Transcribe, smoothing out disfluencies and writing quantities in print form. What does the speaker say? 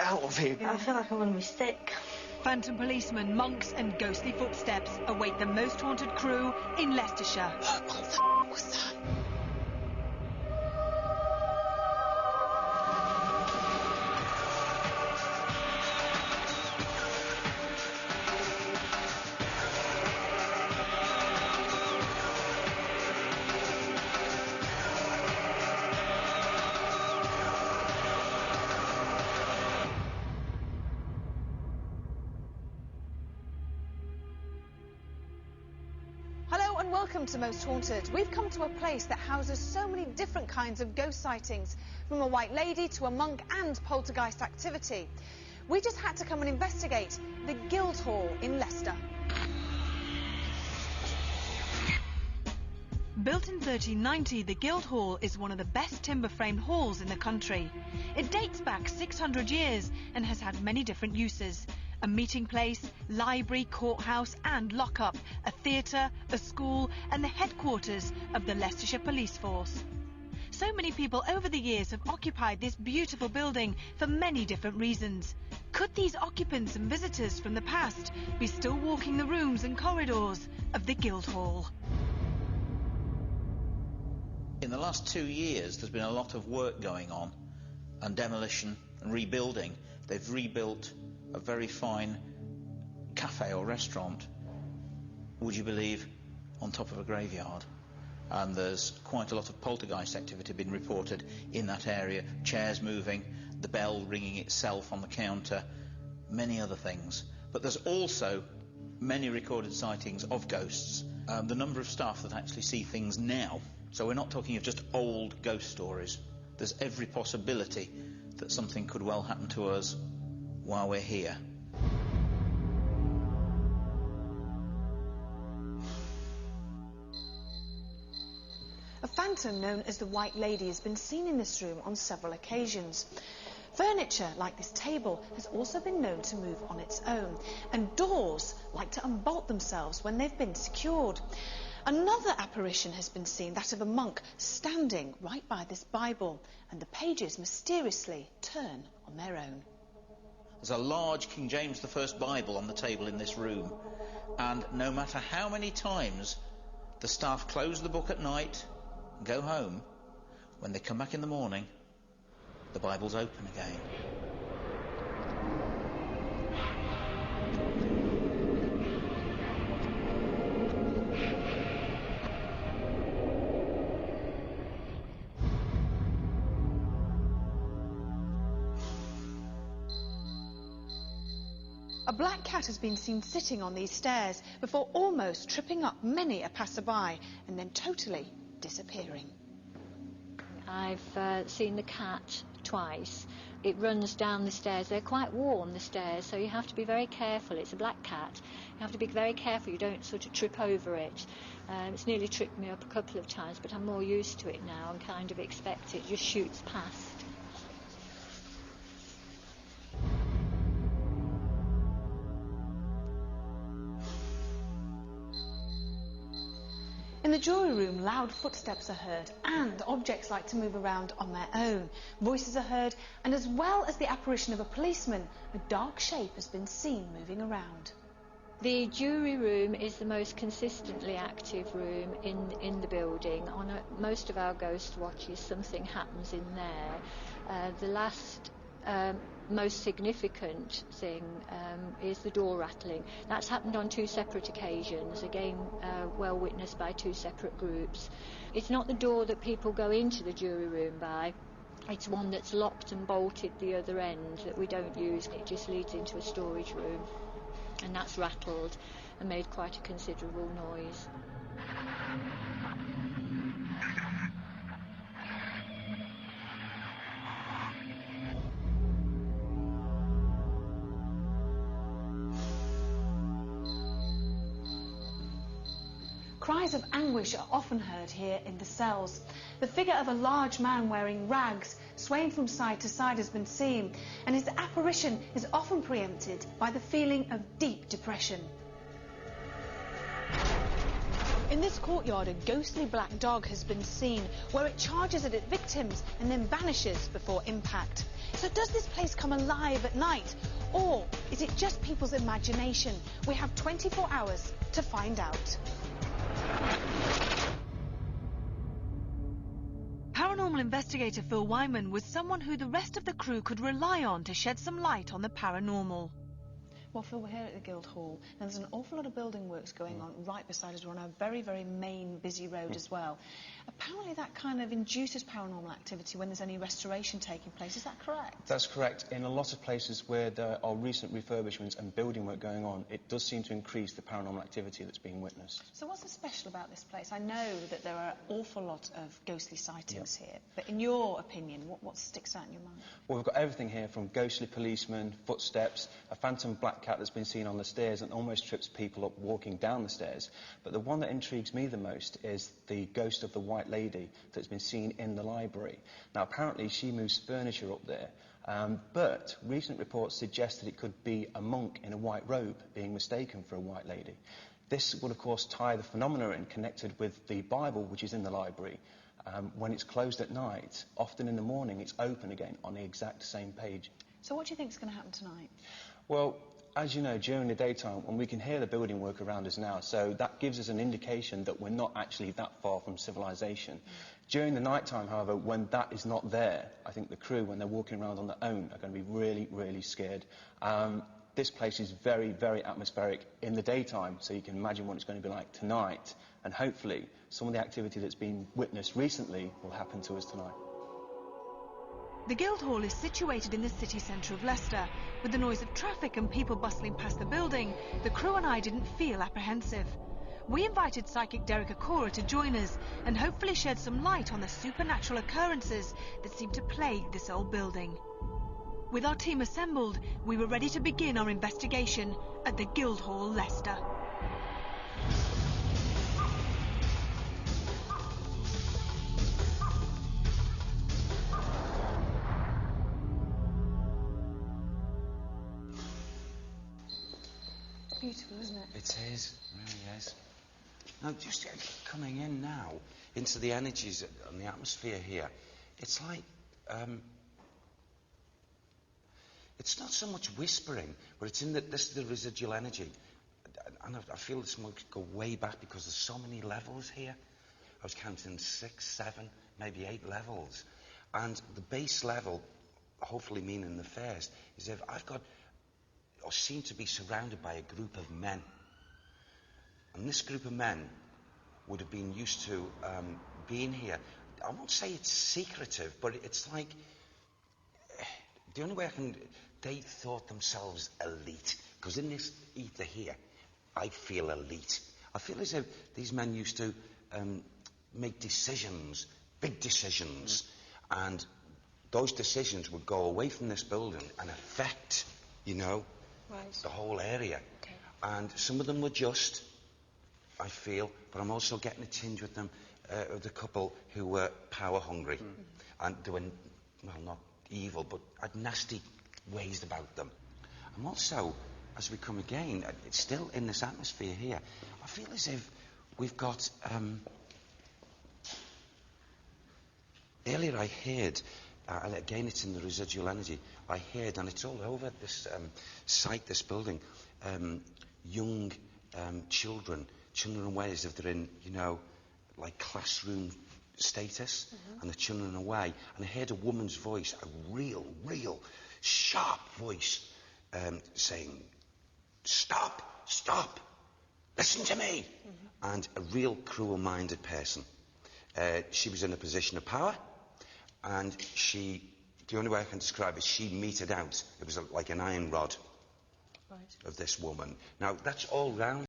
out of here. I feel like I'm gonna be sick. Phantom policemen, monks and ghostly footsteps await the most haunted crew in Leicestershire. What the f*** was that? Welcome to Most Haunted. We've come to a place that houses so many different kinds of ghost sightings, from a white lady to a monk and poltergeist activity. We just had to come and investigate the Guildhall in Leicester. Built in 1390, the Guildhall is one of the best timber-framed halls in the country. It dates back 600 years and has had many different uses. A meeting place, library, courthouse and lockup, a theatre, a school and the headquarters of the Leicestershire Police Force. So many people over the years have occupied this beautiful building for many different reasons. Could these occupants and visitors from the past be still walking the rooms and corridors of the Guildhall? In the last 2 years there's been a lot of work going on, and demolition and rebuilding. They've rebuilt a very fine cafe or restaurant, would you believe, on top of a graveyard. And there's quite a lot of poltergeist activity been reported in that area. Chairs moving, the bell ringing itself on the counter, many other things. But there's also many recorded sightings of ghosts. The number of staff that actually see things now, so we're not talking of just old ghost stories. There's every possibility that something could well happen to us while we're here. A phantom known as the White Lady has been seen in this room on several occasions. Furniture, like this table, has also been known to move on its own, and doors like to unbolt themselves when they've been secured. Another apparition has been seen, that of a monk standing right by this Bible, and the pages mysteriously turn on their own. There's a large King James I Bible on the table in this room, and no matter how many times the staff close the book at night and go home, when they come back in the morning, the Bible's open again. A black cat has been seen sitting on these stairs before almost tripping up many a passerby and then totally disappearing. I've seen the cat twice. It runs down the stairs. They're quite worn, the stairs, so you have to be very careful. It's a black cat. You have to be very careful you don't sort of trip over it. It's nearly tripped me up a couple of times, but I'm more used to it now and kind of expect it just shoots past. In the jury room, loud footsteps are heard and objects like to move around on their own. Voices are heard, and as well as the apparition of a policeman, a dark shape has been seen moving around. The jury room is the most consistently active room in the building. On most of our ghost watches, something happens in there. The last most significant thing is the door rattling. That's happened on 2 separate occasions, again well witnessed by 2 separate groups. It's not the door that people go into the jury room by, it's one that's locked and bolted the other end that we don't use. It just leads into a storage room, and that's rattled and made quite a considerable noise. Cries of anguish are often heard here in the cells. The figure of a large man wearing rags, swaying from side to side, has been seen, and his apparition is often preempted by the feeling of deep depression. In this courtyard, a ghostly black dog has been seen, where it charges at its victims and then vanishes before impact. So does this place come alive at night? Or is it just people's imagination? We have 24 hours to find out. Paranormal investigator Phil Wyman was someone who the rest of the crew could rely on to shed some light on the paranormal. Well, Phil, we're here at the Guildhall, and there's an awful lot of building works going on right beside us. We're on a very, very main, busy road as well. Apparently that kind of induces paranormal activity when there's any restoration taking place. Is that correct? That's correct. In a lot of places where there are recent refurbishments and building work going on, it does seem to increase the paranormal activity that's being witnessed. So what's so special about this place? I know that there are an awful lot of ghostly sightings here, but in your opinion, what sticks out in your mind? Well, we've got everything here from ghostly policemen, footsteps, a phantom black cat that's been seen on the stairs and almost trips people up walking down the stairs. But the one that intrigues me the most is the ghost of the White Lady that's been seen in the library. Now, apparently she moves furniture up there, but recent reports suggest that it could be a monk in a white robe being mistaken for a White Lady. This would, of course, tie the phenomena in connected with the Bible, which is in the library. When it's closed at night, often in the morning it's open again on the exact same page. So what do you think is going to happen tonight? Well, as you know, during the daytime, when we can hear the building work around us now, so that gives us an indication that we're not actually that far from civilization. During the night time, however, when that is not there, I think the crew, when they're walking around on their own, are going to be really, really scared. This place is very, very atmospheric in the daytime, so you can imagine what it's going to be like tonight. And hopefully, some of the activity that's been witnessed recently will happen to us tonight. The Guildhall is situated in the city centre of Leicester. With the noise of traffic and people bustling past the building, the crew and I didn't feel apprehensive. We invited psychic Derek Akora to join us and hopefully shed some light on the supernatural occurrences that seem to plague this old building. With our team assembled, we were ready to begin our investigation at the Guildhall, Leicester. Beautiful, isn't it? It is, it really is. Now, just coming in now into the energies and the atmosphere here, it's like, it's not so much whispering, but it's in this is the residual energy. And I feel this might go way back because there's so many levels here. I was counting 6, 7, maybe 8 levels. And the base level, hopefully meaning the first, is if I've got or seem to be surrounded by a group of men. And this group of men would have been used to being here. I won't say it's secretive, but it's like, the only way they thought themselves elite. Because in this ether here, I feel elite. I feel as if these men used to make decisions, big decisions, and those decisions would go away from this building and affect, you know, the whole area. Okay. And some of them were just, I feel, but I'm also getting a tinge with them, with a couple who were power hungry. And they were, well, not evil, but had nasty ways about them. And also, as we come again, it's still in this atmosphere here, I feel as if we've got, earlier I heard, and again it's in the residual energy, I heard, and it's all over this site, this building, young children away as if they're in, you know, like classroom status, and the children away. And I heard a woman's voice, a real sharp voice, saying, "Stop, stop, listen to me." And a real cruel-minded person. She was in a position of power, and the only way I can describe it, she meted out. It was like an iron rod of this woman. Now, that's all round.